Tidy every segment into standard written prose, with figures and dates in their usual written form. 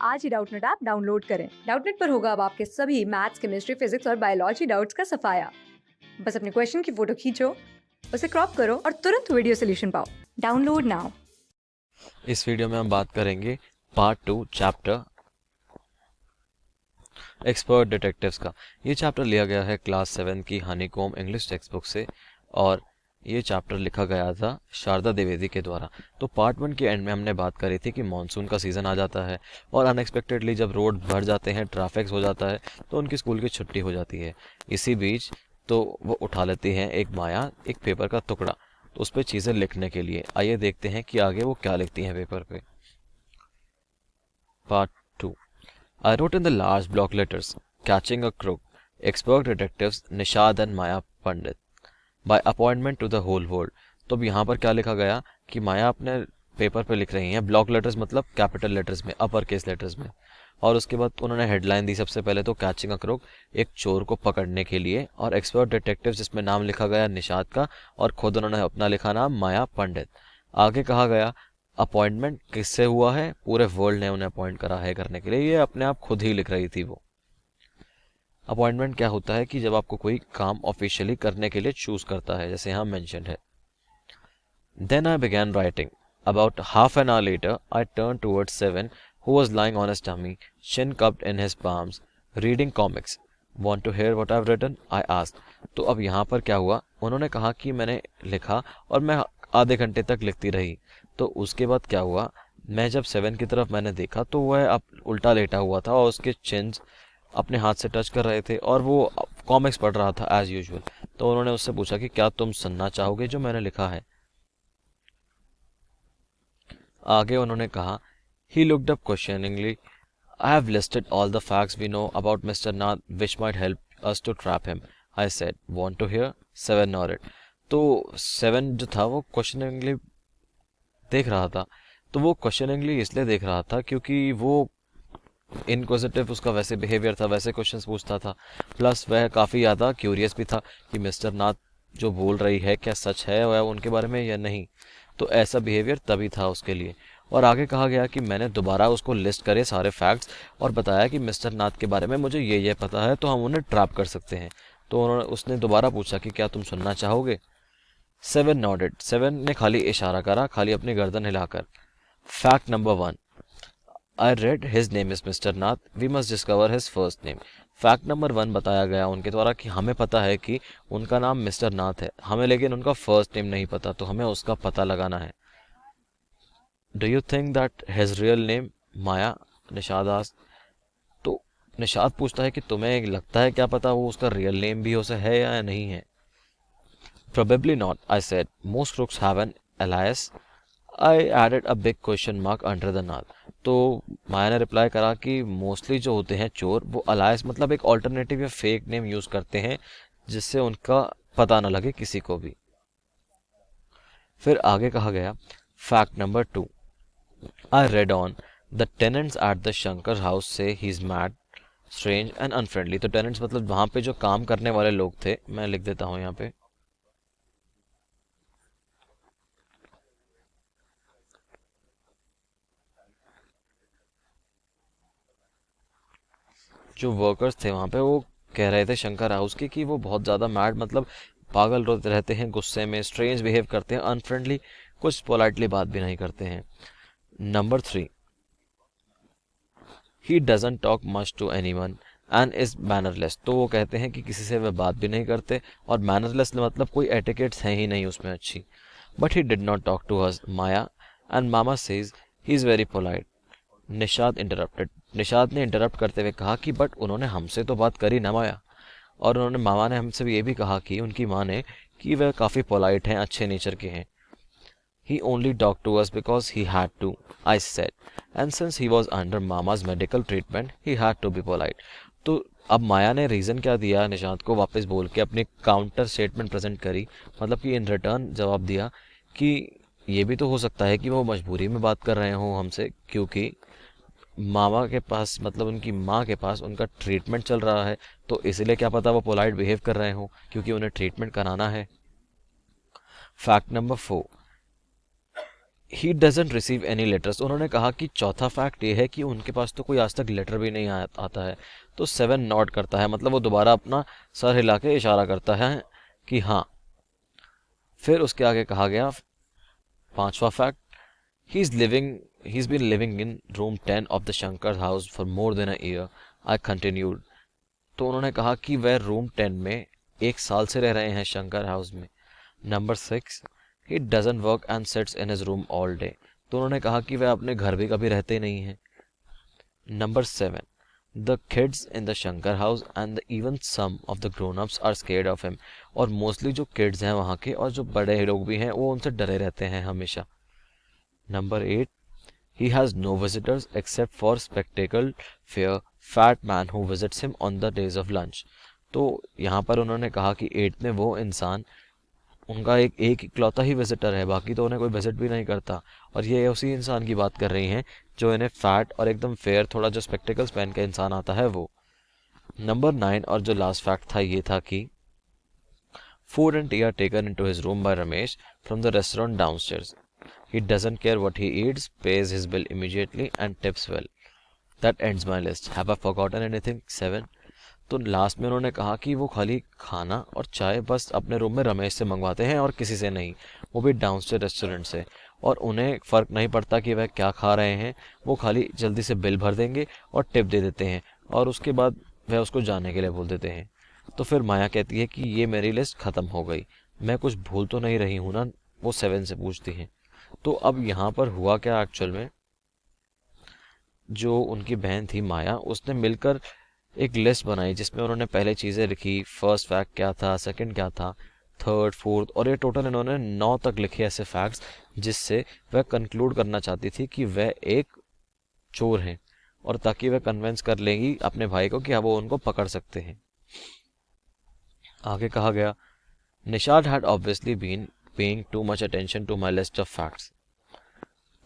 आज ही Doubtnut app download करें। Doubtnut पर होगा अब आपके सभी मैथ्स, केमिस्ट्री, फिजिक्स और बायोलॉजी डाउट्स का सफाया। बस अपने क्वेश्चन की फोटो खींचो, उसे क्रॉप करो और तुरंत वीडियो सोल्यूशन पाओ। Download now. इस वीडियो में हम बात करेंगे पार्ट 2 चैप्टर एक्सपर्ट डिटेक्टिव्स का। ये चैप्टर लिया गया है क्लास 7 की हनीकॉम इंग्लिश टेक्स्ट बुक से और ये चैप्टर लिखा गया था शारदा द्विवेदी के द्वारा। तो पार्ट 1 के एंड में हमने बात करी थी कि मॉनसून का सीज़न आ जाता है और अनएक्सपेक्टेडली जब रोड भर जाते हैं, ट्रैफिक हो जाता है, तो उनकी स्कूल की छुट्टी हो जाती है। इसी बीच तो वो उठा लेती हैं एक माया एक पेपर का टुकड़ा, तो उस पर चीज़ें लिखने के लिए। आइए देखते हैं कि आगे वो क्या लिखती हैं पेपर पे। Part 2। I wrote in the large block letters, catching a crook, expert detectives Nishad and Maya Pandit, by appointment to the whole world। तो अब यहाँ पर क्या लिखा गया कि माया अपने पेपर पे लिख रही हैं, ब्लॉक लेटर्स मतलब कैपिटल लेटर्स में, अपर केस लेटर्स में। और उसके बाद उन्होंने हेडलाइन दी सबसे पहले तो कैचिंग अ क्रोक, एक चोर को पकड़ने के लिए, और एक्सपर्ट डिटेक्टिव जिसमें नाम लिखा गया निषाद का और खुद उन्होंने अपना लिखा नाम माया पंडित। आगे कहा गया अपॉइंटमेंट किससे हुआ है, पूरे वर्ल्ड ने उन्हें अपॉइंट करा है करने के लिए। ये अपने आप खुद ही लिख रही थी वो। अपॉइंटमेंट क्या होता है कि जब आपको कोई काम ऑफिशियली करने के लिए चूज करता है, जैसे यहाँ मेंशन्ड है। Then I began writing. About half an hour later I turn towards seven who was lying on his tummy, chin cupped in his palms, reading comics. Want to hear what I've written? I asked. तो अब यहाँ पर क्या हुआ, उन्होंने कहा कि मैंने लिखा और मैं आधे घंटे तक लिखती रही। तो उसके बाद क्या हुआ, मैं जब सेवन की तरफ मैंने देखा तो वह अब उल्टा लेटा हुआ था और उसके चिन्स अपने हाथ से टच कर रहे थे और वो कॉमिक्स पढ़ रहा था एज यूजुअल। तो उन्होंने उससे पूछा कि क्या तुम सुनना चाहोगे जो मैंने लिखा है। आगे उन्होंने कहा, he looked up questioningly. I have listed all the facts we know about Mr. Nath which might help us to trap him. I said, want to hear? Seven nodded. तो सेवन जो था वो क्वेश्चनिंगली देख रहा था। तो वो questioningly इसलिए देख रहा था क्योंकि वो इनक्विजिटिव उसका वैसे बिहेवियर था, वैसे क्वेश्चंस पूछता था, प्लस वह काफ़ी ज़्यादा क्यूरियस भी था कि मिस्टर नाथ जो बोल रही है क्या सच है वह उनके बारे में या नहीं। तो ऐसा बिहेवियर तभी था उसके लिए। और आगे कहा गया कि मैंने दोबारा उसको लिस्ट करे सारे फैक्ट्स और बताया कि मिस्टर नाथ के बारे में मुझे ये पता है, तो हम उन्हें ट्रैप कर सकते हैं। तो उसने दोबारा पूछा कि क्या तुम सुनना चाहोगे। Seven nodded. सेवन ने खाली इशारा करा, खाली अपनी गर्दन हिलाकर। Fact number 1, I read his name is Mr. Nath. We must discover his first name. Fact number 1 बताया गया उनके द्वारा कि हमें पता है कि उनका नाम मिस्टर नाथ है, हमें लेकिन उनका फर्स्ट नेम नहीं पता, तो हमें उसका पता लगाना है। Do you think that his real name Maya, Nishad asked. तो निषाद पूछता है कि तुम्हें लगता है क्या पता वो उसका रियल नेम भी हो से है या नहीं है। Probably not, I said. Most crooks have an alias. I added a big question mark under the नाथ। तो माया ने रिप्लाई करा कि मोस्टली जो होते हैं चोर वो अलायस मतलब एक ऑल्टरनेटिव या फेक नेम यूज करते हैं जिससे उनका पता न लगे किसी को भी। फिर आगे कहा गया fact number 2, I red on the tenants at the Shankar house से ही is mad, strange and unfriendly. तो टेनेंट्स मतलब वहां पे जो काम करने वाले लोग थे, मैं लिख देता हूँ यहाँ पे। जो वर्कर्स थे वहाँ पे वो कह रहे थे शंकर हाउस के कि वो बहुत ज़्यादा मैड मतलब पागल रहते हैं, गुस्से में, स्ट्रेंज बिहेव करते हैं, अनफ्रेंडली, कुछ पोलाइटली बात भी नहीं करते हैं। Number 3, he doesn't talk much to anyone and is mannerless. तो वो कहते हैं कि किसी से वे बात भी नहीं करते और मैनरलेस मतलब कोई एटिकेट्स हैं ही नहीं उसमें अच्छी। But he did not talk to us Maya and mama says he is very polite. Nishad interrupted. Nishad ने इंटरप्ट करते हुए कहा कि बट उन्होंने हमसे तो बात करी ना माया। और उन्होंने मामा ने हमसे ये भी कहा कि उनकी माँ ने कि वह काफ़ी पोलाइट हैं, अच्छे नेचर के हैं। He only talked to us because he had to, I said. And since he was under Mama's medical treatment, he had to be polite. तो अब माया ने रीज़न क्या दिया निशांत को वापस बोल के अपनी काउंटर स्टेटमेंट प्रेजेंट करी, मतलब कि इन रिटर्न जवाब दिया कि ये भी तो हो सकता है कि वो मजबूरी में बात कर रहे हों हमसे, क्योंकि मामा के पास मतलब उनकी माँ के पास उनका ट्रीटमेंट चल रहा है, तो इसलिए क्या पता वो पोलाइट बिहेव कर रहे हों क्योंकि उन्हें ट्रीटमेंट कराना है। Fact number 4, he doesn't receive any letters. उन्होंने कहा कि चौथा फैक्ट ये है कि उनके पास तो कोई आज तक लेटर भी नहीं आता है। तो 7 नॉट करता है, मतलब वो दोबारा अपना सर हिला के इशारा करता है कि हाँ। फिर उसके आगे कहा गया पांचवा fact, he is been living in room 10 of the Shankar house for more than a year. I continued. तो उन्होंने कहा कि वह रूम 10 में 1 साल से रह रहे हैं शंकर हाउस में। Number 6, he doesn't work and sits in his room all day. तो उन्होंने कहा कि वह अपने घर भी कभी रहते नहीं हैं। Number 7, the kids in the Shankar house and even some of the grown ups are scared of him. और मोस्टली जो किड्स हैं वहाँ के और जो बड़े लोग भी हैं वो उनसे डरे रहते हैं हमेशा। Number 8, he has no visitors except for spectacled fair fat man who visits him on the days of lunch। तो यहाँ पर उन्होंने कहा कि 8 में वो इंसान उनका एक इकलौता ही विजिटर है, बाकी तो उन्हें कोई विजिट भी नहीं करता। और ये उसी इंसान की बात कर रही हैं जो इन्हें फैट और एकदम फेयर थोड़ा जो स्पेक्टिकल्स पहन के इंसान आता है वो। नंबर 9 और जो लास्ट फैक्ट था ये था कि food and tea are taken into his room by Ramesh from the restaurant downstairs. He doesn't care what he eats, pays his bill immediately and tips well. That ends my list. Have I forgotten anything? 7। तो last में उन्होंने कहा कि वो खाली खाना और चाय बस अपने रूम में रमेश से मंगवाते हैं और किसी से नहीं, वो भी डाउनस्टेयर रेस्टोरेंट से। और उन्हें फ़र्क नहीं पड़ता कि वह क्या खा रहे हैं, वो खाली जल्दी से बिल भर देंगे और टिप दे देते हैं और उसके बाद वह उसको जाने के लिए बोल देते हैं। तो फिर माया कहती है कि ये मेरी लिस्ट ख़त्म हो गई, मैं कुछ भूल तो नहीं रही हूँ ना, वो 7 से पूछती हैं। तो अब यहाँ पर हुआ क्या एक्चुअल में, जो उनकी बहन थी माया उसने मिलकर एक लिस्ट बनाई जिसमें उन्होंने पहले चीज़ें लिखी, फर्स्ट फैक्ट क्या था, सेकंड क्या था, थर्ड, फोर्थ, और ये टोटल इन्होंने 9 तक लिखे ऐसे फैक्ट्स जिससे वह कंक्लूड करना चाहती थी कि वह एक चोर हैं और ताकि वह कन्विंस कर लेंगी अपने भाई को कि अब वो उनको पकड़ सकते हैं। आगे कहा गया, Nishad had obviously been paying too much attention to my list of facts.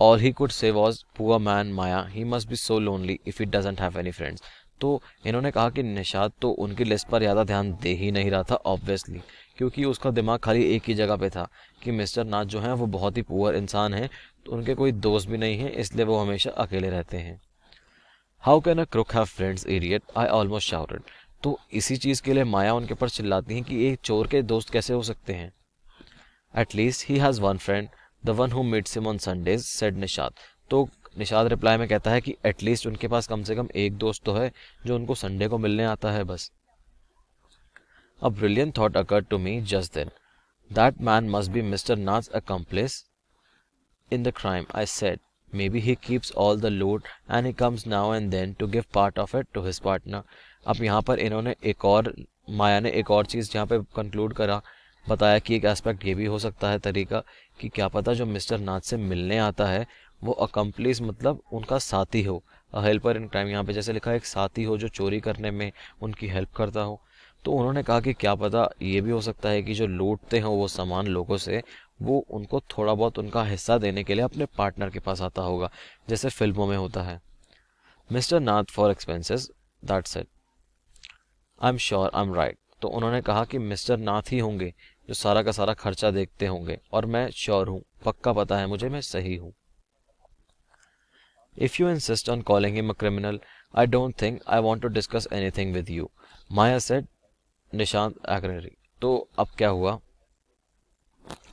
All he could say was, poor man Maya, he must be so lonely if he doesn't have any friends. तो इन्होंने कहा कि निशाद तो उनकी list पर ज़्यादा ध्यान दे ही नहीं रहा था ऑब्वियसली, क्योंकि उसका दिमाग खाली एक ही जगह पे था कि मिस्टर नाथ जो हैं वो बहुत ही पुअर इंसान हैं, तो उनके कोई दोस्त भी नहीं हैं, इसलिए वो हमेशा अकेले रहते हैं। How can a crook have friends idiot, I almost shouted. तो इसी चीज़ के लिए माया उनके ऊपर चिल्लाती हैं कि एक चोर के दोस्त कैसे हो सकते हैं। At least he has one friend, the one who meets him on Sundays, said Nishad. तो निशाद रिप्लाई में कहता है कि एटलीस्ट उनके पास कम से कम एक दोस्त तो है जो उनको संडे को मिलने आता है बस। A brilliant thought occurred to me just then, that man must be mister Nath's accomplice in the crime. I said, maybe he keeps all the loot and he comes now and then to give part of it to his partner. अब यहाँ पर इन्होंने एक और, माया ने एक और चीज़ यहाँ पे कंक्लूड करा, बताया कि एक एस्पेक्ट ये भी हो सकता है तरीका कि क्या पता जो मिस्टर नाथ से मिलने आता है वो अकम्प्लिस मतलब उनका साथी हो, अ हेल्पर इन क्राइम, यहाँ पे जैसे लिखा है एक साथी हो जो चोरी करने में उनकी हेल्प करता हो। तो उन्होंने कहा कि क्या पता ये भी हो सकता है कि जो लूटते हो वो सामान लोगों से, वो उनको थोड़ा बहुत उनका हिस्सा देने के लिए अपने पार्टनर के पास आता होगा, जैसे फिल्मों में होता है। Mister Nath for expenses, that's it, I am sure I am right. तो उन्होंने कहा कि मिस्टर नाथ ही होंगे जो सारा का सारा खर्चा देखते होंगे, और मैं श्योर हूँ, पक्का पता है मुझे, मैं सही हूँ। If you insist on calling him a criminal, I don't think I want to discuss anything with you, Maya said Nishant angrily. तो अब क्या हुआ,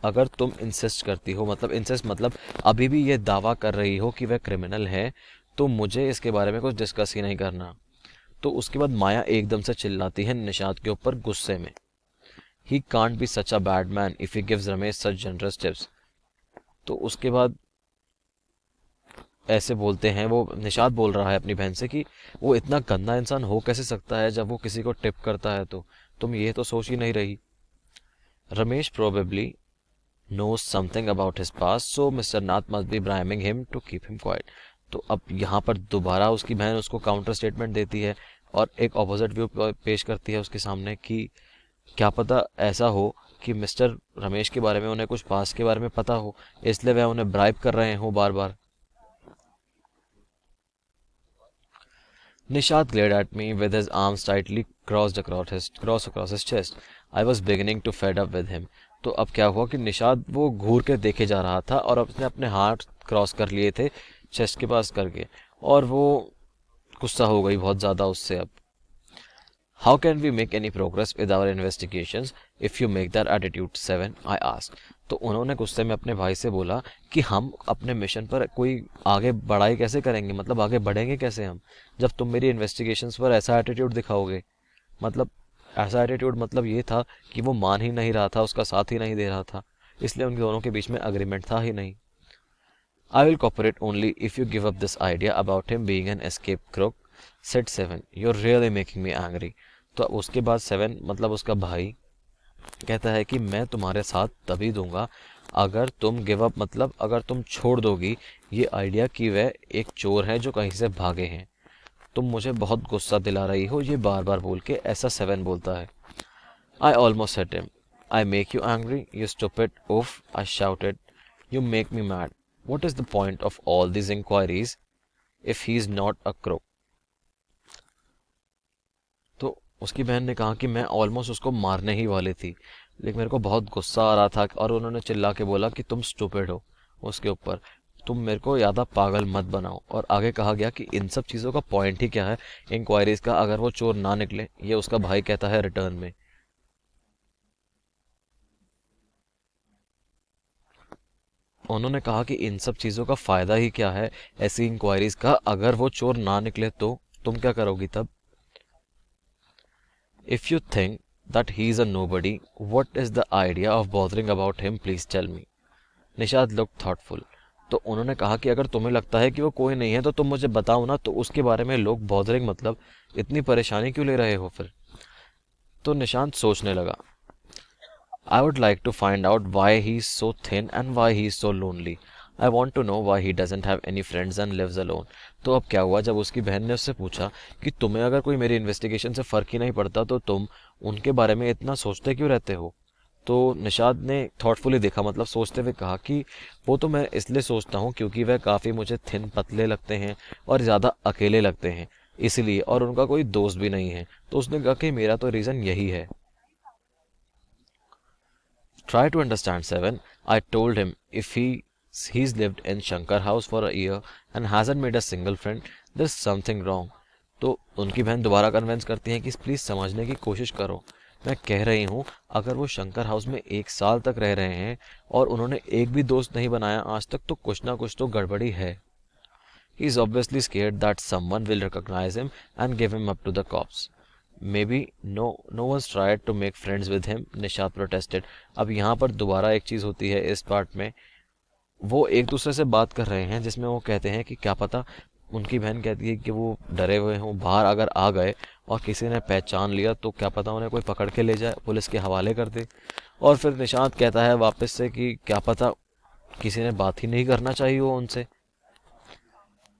अगर तुम इंसिस्ट करती हो, मतलब इंसिस्ट मतलब अभी भी ये दावा कर रही हो कि वह क्रिमिनल है, तो मुझे इसके बारे में कुछ डिस्कस ही नहीं करना। तो उसके बाद माया एकदम से चिल्लाती है निशांत के ऊपर गुस्से में, he can't be such a bad man if he gives Ramesh such generous tips. तो उसके बाद ऐसे बोलते हैं, वो निशांत बोल रहा है अपनी बहन से कि वो इतना गंदा इंसान हो कैसे सकता है जब वो किसी को टिप करता है, तो तुम ये तो सोच ही नहीं रही। Ramesh probably knows something about his past, so Mr. Nath must be bribing him to keep him quiet. तो अब यहाँ पर दोबारा उसकी बहन उसको काउंटर स्टेटमेंट देती है और एक ऑपोजिट व्यू पेश करती है उसके सामने कि क्या पता ऐसा हो कि मिस्टर रमेश के बारे में उन्हें कुछ पास्ट के बारे में पता हो, इसलिए वह उन्हें ब्राइब कर रहे हो बार बार। Nishad glared at me with his arms tightly crossed across his chest. I was beginning to fed up with him. तो अब क्या हुआ कि निशाद वो घूर के देखे जा रहा था और उसने अपने हाथ क्रॉस कर लिए थे चेस्ट के पास करके, और वो गुस्सा हो गई बहुत ज़्यादा उससे। अब how can we make any progress with our investigations if you make that attitude 7, I asked. तो उन्होंने गुस्से में अपने भाई से बोला कि हम अपने मिशन पर कोई आगे बढ़ाई कैसे करेंगे, मतलब आगे बढ़ेंगे कैसे हम, जब तुम मेरी इन्वेस्टिगेशंस पर ऐसा एटीट्यूड दिखाओगे। मतलब ऐसा एटीट्यूड मतलब ये था कि वो मान ही नहीं रहा था, उसका साथ ही नहीं दे रहा था, इसलिए उन दोनों के बीच में अग्रीमेंट था ही नहीं। I will cooperate only if you give up this idea about him being an escape crook, said 7. You're really making me angry. तो उसके बाद 7 मतलब उसका भाई कहता है कि मैं तुम्हारे साथ तभी दूंगा अगर तुम गिव अप, मतलब अगर तुम छोड़ दोगी ये आइडिया कि वह एक चोर है जो कहीं से भागे हैं। तुम मुझे बहुत गुस्सा दिला रही हो, ये बार बार बोल के ऐसा 7 बोलता है। I almost hit him. I make you angry, you stupid oof, I shouted. You make me mad. What is the point of all these inquiries if he's not a crook? तो उसकी बहन ने कहा कि मैं ऑलमोस्ट उसको मारने ही वाली थी, लेकिन मेरे को बहुत गुस्सा आ रहा था और उन्होंने चिल्ला के बोला कि तुम स्टूपिड हो उसके ऊपर, तुम मेरे को ज़्यादा पागल मत बनाओ। और आगे कहा गया कि इन सब चीज़ों का पॉइंट ही क्या है इंक्वायरीज का, अगर वो चोर ना निकले, ये उसका भाई कहता है रिटर्न में। उन्होंने कहा कि इन सब चीज़ों का फ़ायदा ही क्या है ऐसी इंक्वायरीज का, अगर वो चोर ना निकले तो तुम क्या करोगी तब। If you think that he is a nobody, what is the idea of bothering about him, please tell me. Nishad look thoughtful. तो उन्होंने कहा कि अगर तुम्हें लगता है कि वो कोई नहीं है तो तुम मुझे बताओ ना, तो उसके बारे में लोग बॉदरिंग मतलब इतनी परेशानी क्यों ले रहे हो फिर। तो निशांत सोचने लगा। I would like to find out why he's so thin and why he's so lonely. I want to know why he doesn't have any friends and lives alone. तो अब क्या हुआ, जब उसकी बहन ने उससे पूछा कि तुम्हें अगर कोई मेरी इन्वेस्टिगेशन से फ़र्क ही नहीं पड़ता तो तुम उनके बारे में इतना सोचते क्यों रहते हो। तो निशाद ने थॉटफुली देखा, मतलब सोचते हुए कहा कि वो तो मैं इसलिए सोचता हूँ क्योंकि वह काफ़ी मुझे थिन पतले लगते हैं और ज़्यादा अकेले लगते हैं इसलिए, और उनका कोई दोस्त भी नहीं है। तो उसने कहा कि मेरा तो रीज़न यही है। Try to understand, 7. I told him if he's lived in Shankar house for a year and hasn't made a single friend, there's something wrong. तो उनकी बहन दोबारा कन्विंस करती हैं कि प्लीज़ समझने की कोशिश करो, मैं कह रही हूँ अगर वो शंकर हाउस में 1 साल तक रह रहे हैं और उन्होंने एक भी दोस्त नहीं बनाया आज तक, तो कुछ ना कुछ तो गड़बड़ी है। He is obviously scared that someone will recognize him and give him up to the cops. Maybe no one's tried to make friends with him, Nishat protested. अब यहाँ पर दोबारा एक चीज़ होती है इस पार्ट में, वो एक दूसरे से बात कर रहे हैं जिसमें वो कहते हैं कि क्या पता, उनकी बहन कहती है कि वो डरे हुए हों, बाहर अगर आ गए और किसी ने पहचान लिया तो क्या पता उन्हें कोई पकड़ के ले जाए, पुलिस के हवाले कर दे। और फिर निशांत कहता है वापस से कि क्या पता किसी ने बात ही नहीं करना चाहिए वो उनसे।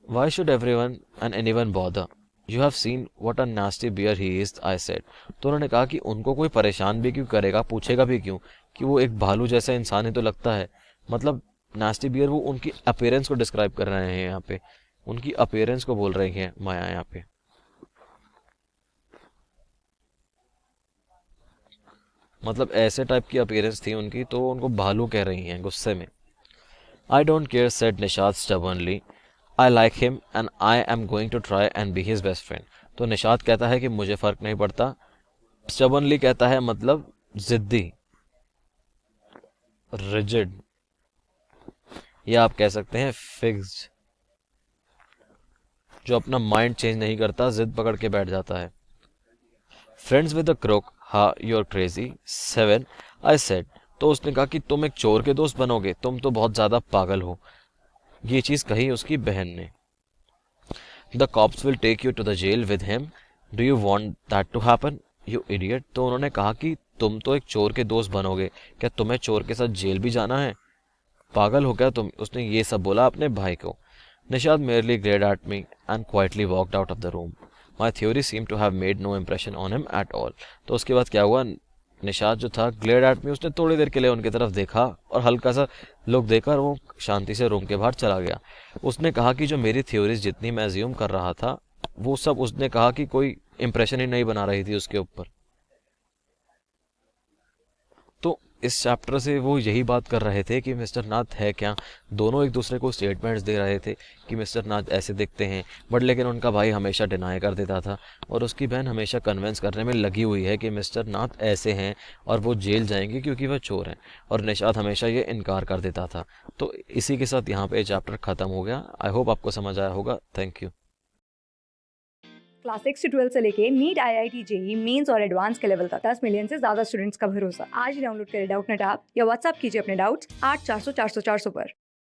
Why should everyone and anyone bother? You have seen what a nasty bear he is, I said. तो उन्होंने कहा कि उनको कोई परेशान भी क्यों करेगा, पूछेगा भी क्यों कि वो एक भालू जैसा इंसान ही तो लगता है। मतलब नास्टी बियर वो उनकी अपीयरेंस को डिस्क्राइब कर रहे हैं यहाँ पे, उनकी अपीयरेंस को बोल रही हैं माया यहाँ पे। मतलब ऐसे टाइप की अपीयरेंस थी उनकी, तो उनको भालू कह रही हैं गुस्से में। I don't care, said Nishad stubbornly. I like him and I am going to try and be his best friend. तो निशाद कहता है कि मुझे फ़र्क नहीं पड़ता, stubbornly कहता है मतलब ज़िद्दी, rigid, या आप कह सकते हैं फिक्स्ड, जो अपना माइंड चेंज नहीं करता, जिद पकड़ के बैठ जाता है। फ्रेंड्स विद अ क्रोक, हाँ you are crazy, 7, I said. तो उसने कहा कि तुम एक चोर के दोस्त बनोगे, तुम तो बहुत ज़्यादा पागल हो। ये चीज़ कही उसकी बहन ने। The cops will take you to the jail with him, do you want that to happen, you idiot. तो उन्होंने कहा कि तुम तो एक चोर के दोस्त बनोगे, क्या तुम्हें चोर के साथ जेल भी जाना है, पागल हो गया तुम। उसने ये सब बोला अपने भाई को। Nishad merely glared at me and quietly walked out of the room. My theory seemed to have made no impression on him at all. तो उसके बाद क्या हुआ, निशाद जो था glared at me, उसने थोड़ी देर के लिए उनकी तरफ देखा और हल्का सा लुक देकर वो शांति से रूम के बाहर चला गया। उसने कहा कि जो मेरी थ्योरीज जितनी मैं अज्यूम कर रहा था वो सब उसने कहा कि कोई इम्प्रेशन ही नहीं बना रही थी उसके ऊपर। तो इस चैप्टर से वो यही बात कर रहे थे कि मिस्टर नाथ है क्या। दोनों एक दूसरे को स्टेटमेंट्स दे रहे थे कि मिस्टर नाथ ऐसे दिखते हैं, बट लेकिन उनका भाई हमेशा डिनाई कर देता था और उसकी बहन हमेशा कन्विंस करने में लगी हुई है कि मिस्टर नाथ ऐसे हैं और वो जेल जाएंगे क्योंकि वह चोर हैं, और निशात हमेशा ये इनकार कर देता था। तो इसी के साथ यहाँ पे चैप्टर ख़त्म हो गया। आई होप आपको समझ आया होगा। Thank you. क्लास 6 से 12 से लेके नीट, IIT, जेई मेंस और एडवांस के लेवल तक 10 मिलियन से ज्यादा स्टूडेंट्स का भरोसा। आज ही डाउनलोड करें डाउटनेट ऐप या व्हाट्सएप कीजिए अपने डाउट्स 8400 400 400 पर।